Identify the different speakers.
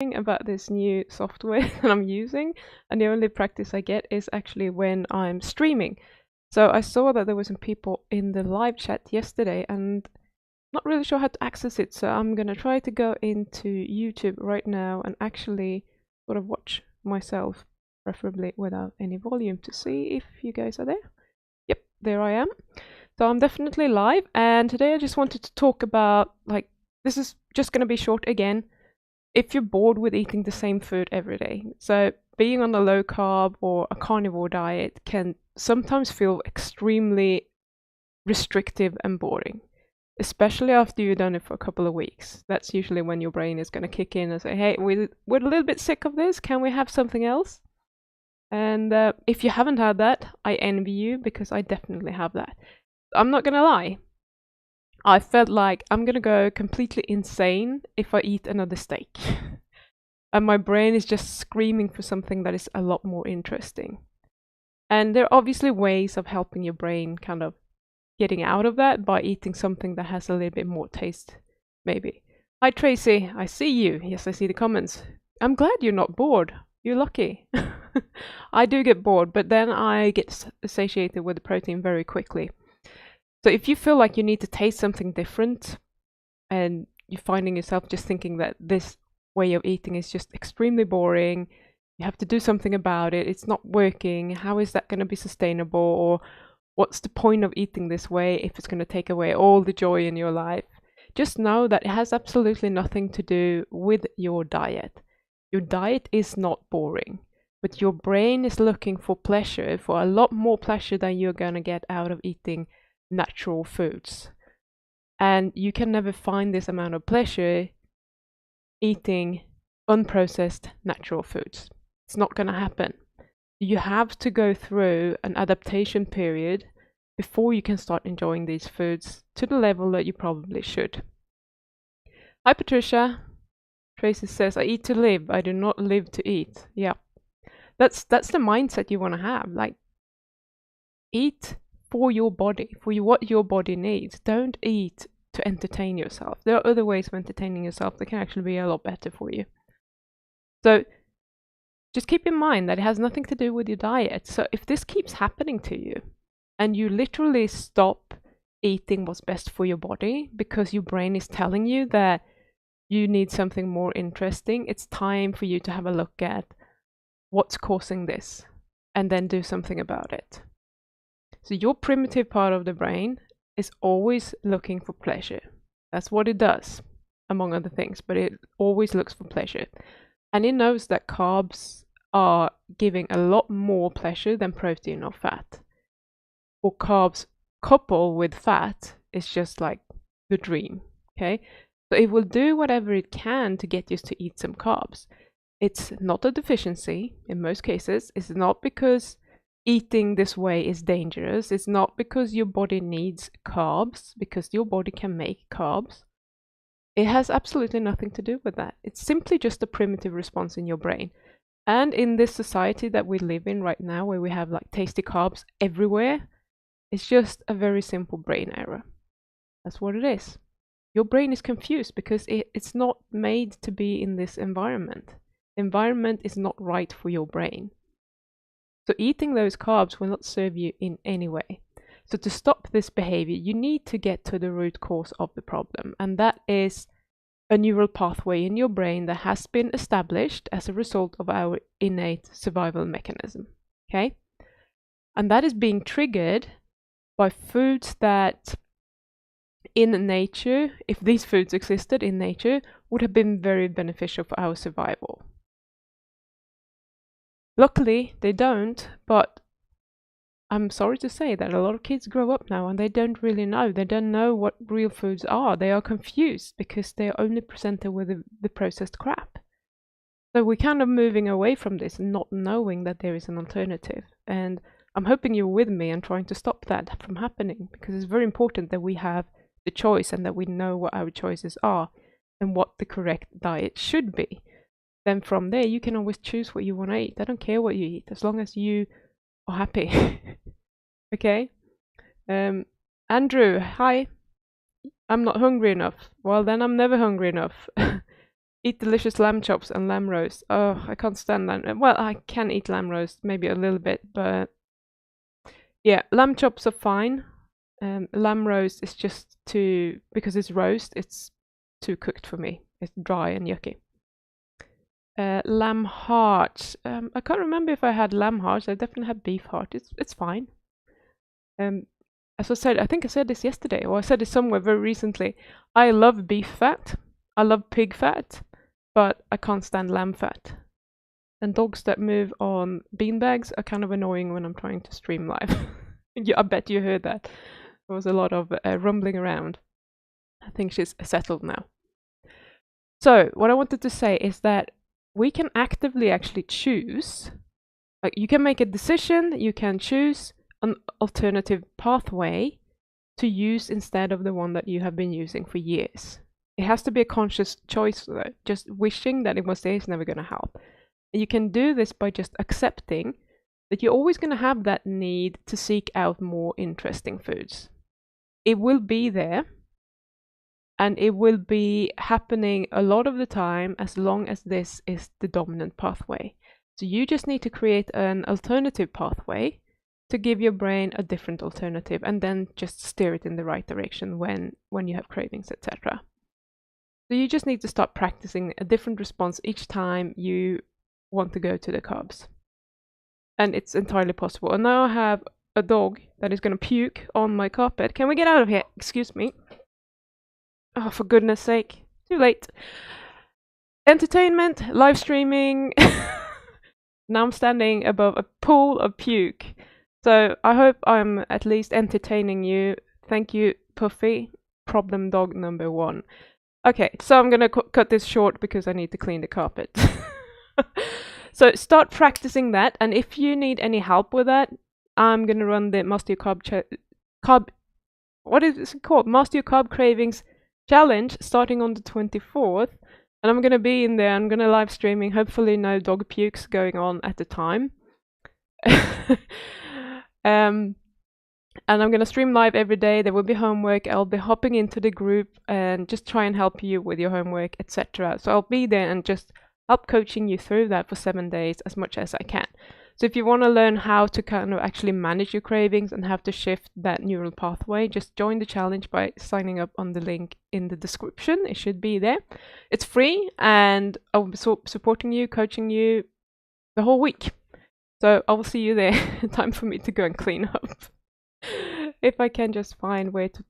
Speaker 1: about this new software that I'm using, and the only practice I get is actually when I'm streaming. So I saw that there were some people in the live chat yesterday and not really sure how to access it, so I'm gonna try to go into YouTube right now and actually sort of watch myself, preferably without any volume, to see if you guys are there. Yep, there I am. So I'm definitely live, and today I just wanted to talk about, like, this is just gonna be short again. If you're bored with eating the same food every day. So being on a low carb or a carnivore diet can sometimes feel extremely restrictive and boring, especially after you've done it for a couple of weeks. That's usually when your brain is going to kick in and say, hey, we're a little bit sick of this. Can we have something else? And if you haven't had that, I envy you, because I definitely have that. I'm not going to lie. I felt like I'm gonna go completely insane if I eat another steak. And my brain is just screaming for something that is a lot more interesting. And there are obviously ways of helping your brain kind of getting out of that by eating something that has a little bit more taste, maybe. Hi Tracy, I see you. Yes, I see the comments. I'm glad you're not bored. You're lucky. I do get bored, but then I get satiated with the protein very quickly. So if you feel like you need to taste something different and you're finding yourself just thinking that this way of eating is just extremely boring, you have to do something about it, it's not working, how is that going to be sustainable, or what's the point of eating this way if it's going to take away all the joy in your life, just know that it has absolutely nothing to do with your diet. Your diet is not boring, but your brain is looking for pleasure, for a lot more pleasure than you're going to get out of eating natural foods. And you can never find this amount of pleasure eating unprocessed natural foods. It's not going to happen. You have to go through an adaptation period before you can start enjoying these foods to the level that you probably should. Hi Patricia. Tracy says, I eat to live, I do not live to eat. Yeah. That's the mindset you want to have. Like, eat for your body, for what your body needs. Don't eat to entertain yourself. There are other ways of entertaining yourself that can actually be a lot better for you. So just keep in mind that it has nothing to do with your diet. So if this keeps happening to you and you literally stop eating what's best for your body because your brain is telling you that you need something more interesting, it's time for you to have a look at what's causing this and then do something about it. So your primitive part of the brain is always looking for pleasure. That's what it does, among other things, but it always looks for pleasure. And it knows that carbs are giving a lot more pleasure than protein or fat. Or carbs coupled with fat is just like the dream, okay? So it will do whatever it can to get you to eat some carbs. It's not a deficiency in most cases. It's not because eating this way is dangerous. It's not because your body needs carbs, because your body can make carbs. It has absolutely nothing to do with that. It's simply just a primitive response in your brain. And in this society that we live in right now, where we have like tasty carbs everywhere, it's just a very simple brain error. That's what it is. Your brain is confused because it's not made to be in this environment. The environment is not right for your brain. So eating those carbs will not serve you in any way. So to stop this behavior, you need to get to the root cause of the problem. And that is a neural pathway in your brain that has been established as a result of our innate survival mechanism. Okay? And that is being triggered by foods that in nature, if these foods existed in nature, would have been very beneficial for our survival. Luckily, they don't, but I'm sorry to say that a lot of kids grow up now and they don't really know. They don't know what real foods are. They are confused because they are only presented with the processed crap. So we're kind of moving away from this and not knowing that there is an alternative. And I'm hoping you're with me and trying to stop that from happening, because it's very important that we have the choice and that we know what our choices are and what the correct diet should be. Then from there, you can always choose what you want to eat. I don't care what you eat, as long as you are happy. Okay? Andrew, hi. I'm not hungry enough. Well, then I'm never hungry enough. eat delicious lamb chops and lamb roast. Oh, I can't stand that. Well, I can eat lamb roast, maybe a little bit, but yeah, lamb chops are fine. Lamb roast is just too, because it's roast, it's too cooked for me. It's dry and yucky. Lamb heart. I can't remember if I had lamb heart. I definitely had beef heart. It's fine. As I said, I think I said this yesterday, or I said it somewhere very recently. I love beef fat. I love pig fat, but I can't stand lamb fat. And dogs that move on beanbags are kind of annoying when I'm trying to stream live. I bet you heard that. There was a lot of rumbling around. I think she's settled now. So what I wanted to say is that we can actively actually choose. Like, you can make a decision, you can choose an alternative pathway to use instead of the one that you have been using for years. It has to be a conscious choice though. Just wishing that it was there is never going to help. And you can do this by just accepting that you're always going to have that need to seek out more interesting foods. It will be there, and it will be happening a lot of the time as long as this is the dominant pathway. So you just need to create an alternative pathway to give your brain a different alternative, and then just steer it in the right direction when you have cravings, etc. So you just need to start practicing a different response each time you want to go to the carbs. And it's entirely possible. And now I have a dog that is going to puke on my carpet. Can we get out of here? Excuse me. Oh, for goodness sake. Too late. Entertainment, live streaming. Now I'm standing above a pool of puke. So I hope I'm at least entertaining you. Thank you, Puffy. Problem dog number 1. Okay, so I'm going to cut this short because I need to clean the carpet. So start practicing that, and if you need any help with that, I'm going to run the Master Your Carb what is it called? Master Your Carb Cravings Challenge starting on the 24th, and I'm going to be in there. I'm going to live streaming, hopefully no dog pukes going on at the time. And I'm going to stream live every day. There will be homework. I'll be hopping into the group and just try and help you with your homework, etc. So I'll be there and just help coaching you through that for 7 days as much as I can. So if you want to learn how to kind of actually manage your cravings and how to shift that neural pathway, just join the challenge by signing up on the link in the description. It should be there. It's free, and I'll be supporting you, coaching you the whole week. So I will see you there. Time for me to go and clean up. If I can just find where to